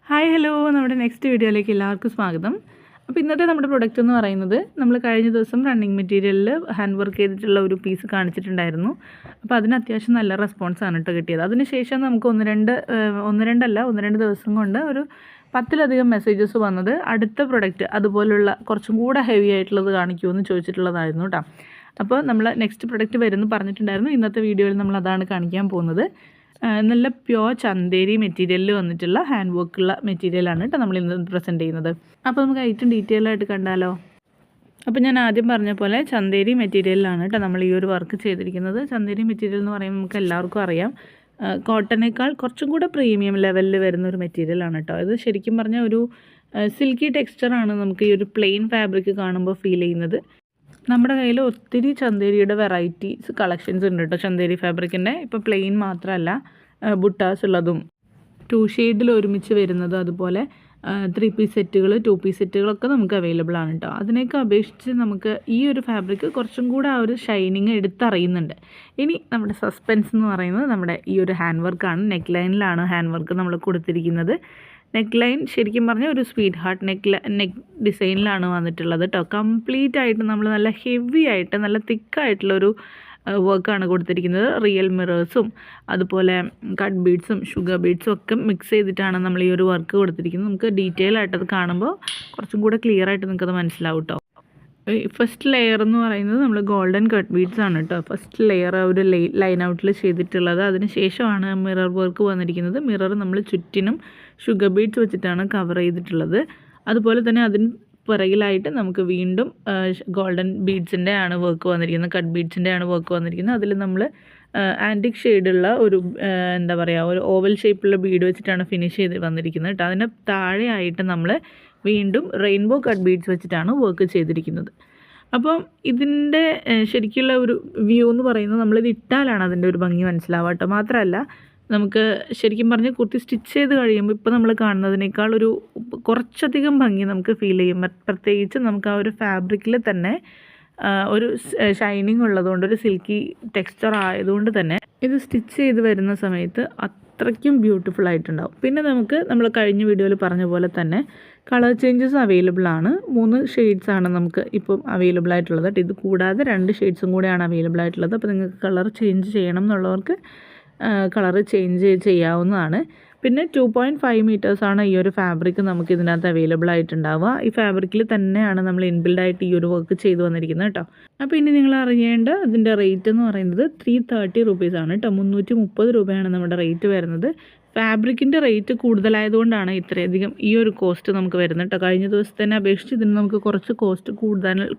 Hi hello, നമ്മുടെ next വീഡിയോയിലേക്ക് എല്ലാവർക്കും സ്വാഗതം. അപ്പോൾ ഇന്നത്തെ നമ്മുടെ പ്രൊഡക്റ്റ് എന്ന് പറയുന്നത് നമ്മൾ കഴിഞ്ഞ ദിവസം റണ്ണിങ് മെറ്റീരിയലിൽ ഹാൻഡ് വർക്ക് ചെയ്തിട്ടുള്ള ഒരു പീസ് കാണിച്ചിട്ടുണ്ടായിരുന്നു. അപ്പോൾ അതിന് അത്യാവശ്യം നല്ല റെസ്പോൺസാണ് കേട്ടോ കിട്ടിയത്. അതിനുശേഷം നമുക്ക് ഒന്ന് രണ്ട് ദിവസം കൊണ്ട് ഒരു 10ലധികം മെസ്സേജസ് വന്നത് അടുത്ത പ്രൊഡക്റ്റ് അതുപോലുള്ള കുറച്ചും കൂടെ ഹെവി ആയിട്ടുള്ളത് കാണിക്കുമെന്ന് ചോദിച്ചിട്ടുള്ളതായിരുന്നു കേട്ടോ. അപ്പോൾ നമ്മൾ നെക്സ്റ്റ് പ്രൊഡക്റ്റ് വരുമെന്ന് പറഞ്ഞിട്ടുണ്ടായിരുന്നു. ഇന്നത്തെ വീഡിയോയിൽ നമ്മൾ അതാണ് കാണിക്കാൻ പോകുന്നത്. നല്ല പ്യോർ ചന്തേരി മെറ്റീരിയലിൽ വന്നിട്ടുള്ള ഹാൻഡ് വർക്കുള്ള മെറ്റീരിയലാണ് കേട്ടോ നമ്മൾ ഇന്ന് പ്രസൻറ്റ് ചെയ്യുന്നത്. അപ്പോൾ നമുക്ക് ഏറ്റവും ഡീറ്റെയിൽ ആയിട്ട് കണ്ടാലോ. അപ്പോൾ ഞാൻ ആദ്യം പറഞ്ഞ പോലെ ചന്തേരി മെറ്റീരിയലിലാണ് കേട്ടോ നമ്മൾ ഈ ഒരു വർക്ക് ചെയ്തിരിക്കുന്നത്. ചന്തേരി മെറ്റീരിയൽ എന്ന് പറയുമ്പോൾ നമുക്ക് എല്ലാവർക്കും അറിയാം, കോട്ടനേക്കാൾ കുറച്ചും കൂടെ പ്രീമിയം ലെവലിൽ വരുന്ന ഒരു മെറ്റീരിയലാണ് കേട്ടോ. ഇത് ശരിക്കും പറഞ്ഞാൽ ഒരു സിൽക്കി ടെക്സ്ചറാണ് നമുക്ക് ഈ ഒരു പ്ലെയിൻ ഫാബ്രിക് കാണുമ്പോൾ ഫീൽ ചെയ്യുന്നത്. നമ്മുടെ കയ്യിൽ ഒത്തിരി ചന്തേരിയുടെ വെറൈറ്റീസ് കളക്ഷൻസ് ഉണ്ട് കേട്ടോ. ചന്തേരി ഫാബ്രിക്കിൻ്റെ ഇപ്പോൾ പ്ലെയിൻ മാത്രമല്ല, ബുട്ടാസ് ഉള്ളതും 2 ഷെയ്ഡിൽ ഒരുമിച്ച് വരുന്നതും അതുപോലെ 3 പീസ് സെറ്റുകൾ 2 പീസ് സെറ്റുകളൊക്കെ നമുക്ക് അവൈലബിൾ ആണ് കേട്ടോ. അതിനെയൊക്കെ അപേക്ഷിച്ച് നമുക്ക് ഈ ഒരു ഫാബ്രിക് കുറച്ചും കൂടെ ആ ഒരു ഷൈനിങ് എടുത്തറിയുന്നുണ്ട്. ഇനി നമ്മുടെ സസ്പെൻസ് എന്ന് പറയുന്നത് നമ്മുടെ ഈ ഒരു ഹാൻഡ് വർക്കാണ്. നെക്ക് ലൈനിലാണ് ഹാൻഡ് വർക്ക് നമ്മൾ കൊടുത്തിരിക്കുന്നത്. നെക്ക് ലൈൻ ശരിക്കും പറഞ്ഞാൽ ഒരു സ്വീറ്റ് ഹാർട്ട് നെക്ക് ഡിസൈനിലാണ് വന്നിട്ടുള്ളത് കേട്ടോ. കംപ്ലീറ്റ് ആയിട്ട് നമ്മൾ നല്ല ഹെവി ആയിട്ട് നല്ല തിക്കായിട്ടുള്ളൊരു വർക്കാണ് കൊടുത്തിരിക്കുന്നത്. റിയൽ മിറേഴ്സും അതുപോലെ കട്ട് ബീഡ്സും ഷുഗർ ബീഡ്സും ഒക്കെ മിക്സ് ചെയ്തിട്ടാണ് നമ്മൾ ഈ ഒരു വർക്ക് കൊടുത്തിരിക്കുന്നത്. നമുക്ക് ഡീറ്റെയിൽ ആയിട്ടത് കാണുമ്പോൾ കുറച്ചും കൂടെ ക്ലിയർ ആയിട്ട് നിങ്ങൾക്കത് മനസ്സിലാവും കേട്ടോ. ഫസ്റ്റ് ലെയർ എന്ന് പറയുന്നത് നമ്മൾ ഗോൾഡൻ കട്ട് ബീഡ്സ് ആണ് കേട്ടോ. ഫസ്റ്റ് ലെയർ ഒരു ലൈൻ ഔട്ടിൽ ചെയ്തിട്ടുള്ളത്. അതിന് ശേഷമാണ് മിറർ വർക്ക് വന്നിരിക്കുന്നത്. മിറർ നമ്മൾ ചുറ്റിനും ഷുഗർ ബീഡ്സ് വെച്ചിട്ടാണ് കവർ ചെയ്തിട്ടുള്ളത്. അതുപോലെ തന്നെ അതിന് പിറകിലായിട്ട് നമുക്ക് വീണ്ടും ഗോൾഡൻ ബീഡ്സിൻ്റെ ആണ് വർക്ക് വന്നിരിക്കുന്നത്, കട്ട് ബീഡ്സിൻ്റെ ആണ് വർക്ക് വന്നിരിക്കുന്നത്. അതിൽ നമ്മൾ ആൻറ്റിക് ഷെയ്ഡുള്ള ഒരു എന്താ പറയുക, ഒരു ഓവൽ ഷേപ്പിലുള്ള ബീഡ് വെച്ചിട്ടാണ് ഫിനിഷ് ചെയ്ത് വന്നിരിക്കുന്നത് കേട്ടോ. അതിന് താഴെയായിട്ട് നമ്മൾ വീണ്ടും റെയിൻബോ കട്ട് ബീഡ്സ് വെച്ചിട്ടാണ് വർക്ക് ചെയ്തിരിക്കുന്നത്. അപ്പം ഇതിൻ്റെ ശരിക്കുള്ള ഒരു വ്യൂ എന്ന് പറയുന്നത് നമ്മളിത് ഇട്ടാലാണ് അതിൻ്റെ ഒരു ഭംഗി മനസ്സിലാവുക കേട്ടോ. മാത്രമല്ല നമുക്ക് ശരിക്കും പറഞ്ഞാൽ കുർത്തി സ്റ്റിച്ച് ചെയ്ത് കഴിയുമ്പോൾ ഇപ്പോൾ നമ്മൾ കാണുന്നതിനേക്കാൾ ഒരു കുറച്ചധികം ഭംഗി നമുക്ക് ഫീൽ ചെയ്യും. പ്രത്യേകിച്ച് നമുക്ക് ആ ഒരു ഫാബ്രിക്കിൽ തന്നെ ഒരു ഷൈനിങ് ഉള്ളതുകൊണ്ട്, ഒരു സിൽക്കി ടെക്സ്ചർ ആയതുകൊണ്ട് തന്നെ ഇത് സ്റ്റിച്ച് ചെയ്ത് വരുന്ന സമയത്ത് അത്രയ്ക്കും ബ്യൂട്ടിഫുൾ ആയിട്ടുണ്ടാവും. പിന്നെ നമ്മൾ കഴിഞ്ഞ വീഡിയോയിൽ പറഞ്ഞ പോലെ തന്നെ കളർ ചേഞ്ചസ് അവൈലബിൾ ആണ്. 3 ഷെയ്ഡ്സാണ് നമുക്ക് ഇപ്പം അവൈലബിൾ ആയിട്ടുള്ളത്. ഇത് കൂടാതെ 2 ഷെയ്ഡ്സും കൂടെയാണ് അവൈലബിൾ ആയിട്ടുള്ളത്. അപ്പോൾ നിങ്ങൾക്ക് കളർ ചേഞ്ച് ചെയ്യണം എന്നുള്ളവർക്ക് കളറ് ചേഞ്ച് ചെയ്യാവുന്നതാണ്. പിന്നെ 2.5 മീറ്റേഴ്സാണ് ഈ ഒരു ഫാബ്രിക് നമുക്ക് ഇതിനകത്ത് അവൈലബിൾ ആയിട്ടുണ്ടാവുക. ഈ ഫാബ്രിക്കിൽ തന്നെയാണ് നമ്മൾ ഇൻബിൽഡായിട്ട് ഈ ഒരു വർക്ക് ചെയ്ത് വന്നിരിക്കുന്നത് കേട്ടോ. അപ്പോൾ ഇനി നിങ്ങൾ അറിയേണ്ട അതിൻ്റെ റേറ്റ് എന്ന് പറയുന്നത് 330 റുപ്പീസാണ് കേട്ടോ. 330 രൂപയാണ് നമ്മുടെ റേറ്റ് വരുന്നത്. ഫാബ്രിക്കിൻ്റെ റേറ്റ് കൂടുതലായതുകൊണ്ടാണ് ഇത്രയധികം ഈ ഒരു കോസ്റ്റ് നമുക്ക് വരുന്നത് കേട്ടോ. കഴിഞ്ഞ ദിവസത്തിനെ അപേക്ഷിച്ച് ഇതിന് നമുക്ക് കുറച്ച് കോസ്റ്റ്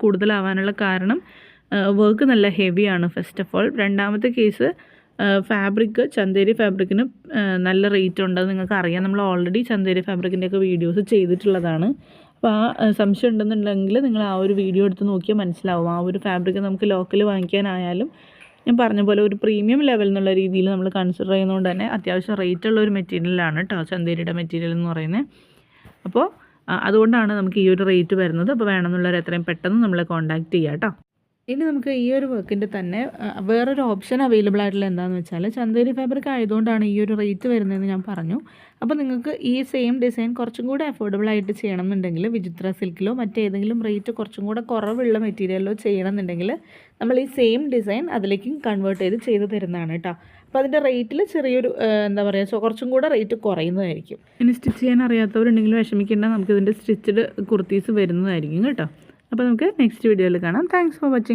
കൂടുതലാവാനുള്ള കാരണം വർക്ക് നല്ല ഹെവിയാണ് ഫസ്റ്റ് ഓഫ് ഓൾ. രണ്ടാമത്തെ കേസ് ഫാബ്രിക്, ചന്തേരി ഫാബ്രിക്കിന് നല്ല റേറ്റ് ഉണ്ട്. നിങ്ങൾക്ക് അറിയാം, നമ്മൾ ഓൾറെഡി ചന്തേരി ഫാബ്രിക്കിൻ്റെയൊക്കെ വീഡിയോസ് ചെയ്തിട്ടുള്ളതാണ്. അപ്പോൾ ആ സംശയം ഉണ്ടെന്നുണ്ടെങ്കിൽ നിങ്ങൾ ആ ഒരു വീഡിയോ എടുത്ത് നോക്കിയാൽ മനസ്സിലാവും. ആ ഒരു ഫാബ്രിക് നമുക്ക് ലോക്കൽ വാങ്ങിക്കാനായാലും ഞാൻ പറഞ്ഞ പോലെ ഒരു പ്രീമിയം ലെവൽ എന്നുള്ള രീതിയിൽ നമ്മൾ കൺസിഡർ ചെയ്യുന്നതുകൊണ്ട് തന്നെ അത്യാവശ്യം റേറ്റുള്ള ഒരു മെറ്റീരിയലാണ് കേട്ടോ ചന്തേരിയുടെ മെറ്റീരിയൽ എന്ന് പറയുന്നത്. അപ്പോൾ അതുകൊണ്ടാണ് നമുക്ക് ഈ ഒരു റേറ്റ് വരുന്നത്. അപ്പോൾ വേണമെന്നുള്ളവർ എത്രയും പെട്ടെന്ന് നമ്മളെ കോൺടാക്റ്റ് ചെയ്യാം കേട്ടോ. ഇനി നമുക്ക് ഈ ഒരു വർക്കിൻ്റെ തന്നെ വേറൊരു ഓപ്ഷൻ അവൈലബിൾ ആയിട്ടുള്ള എന്താണെന്ന് വെച്ചാൽ, ചന്തേരി ഫാബ്രിക് ആയതുകൊണ്ടാണ് ഈ ഒരു റേറ്റ് വരുന്നതെന്ന് ഞാൻ പറഞ്ഞു. അപ്പോൾ നിങ്ങൾക്ക് ഈ സെയിം ഡിസൈൻ കുറച്ചും കൂടെ അഫോർഡബിൾ ആയിട്ട് ചെയ്യണം എന്നുണ്ടെങ്കിൽ വിചിത്ര സിൽക്കിലോ മറ്റേതെങ്കിലും റേറ്റ് കുറച്ചും കൂടെ കുറവുള്ള മെറ്റീരിയലിലോ ചെയ്യണം എന്നുണ്ടെങ്കിൽ നമ്മൾ ഈ സെയിം ഡിസൈൻ അതിലേക്ക് കൺവേർട്ട് ചെയ്ത് തരുന്നതാണ് കേട്ടോ. അപ്പോൾ അതിൻ്റെ റേറ്റിൽ ചെറിയൊരു എന്താ പറയുക, കുറച്ചും കൂടെ റേറ്റ് കുറയുന്നതായിരിക്കും. ഇനി സ്റ്റിച്ച് ചെയ്യാൻ അറിയാത്തവരുണ്ടെങ്കിൽ വിഷമിക്കേണ്ട, നമുക്കിതിൻ്റെ സ്റ്റിച്ചഡ് കുർത്തീസ് വരുന്നതായിരിക്കും കേട്ടോ. അപ്പോൾ നമുക്ക് നെക്സ്റ്റ് വീഡിയോയിൽ കാണാം. Thanks for watching.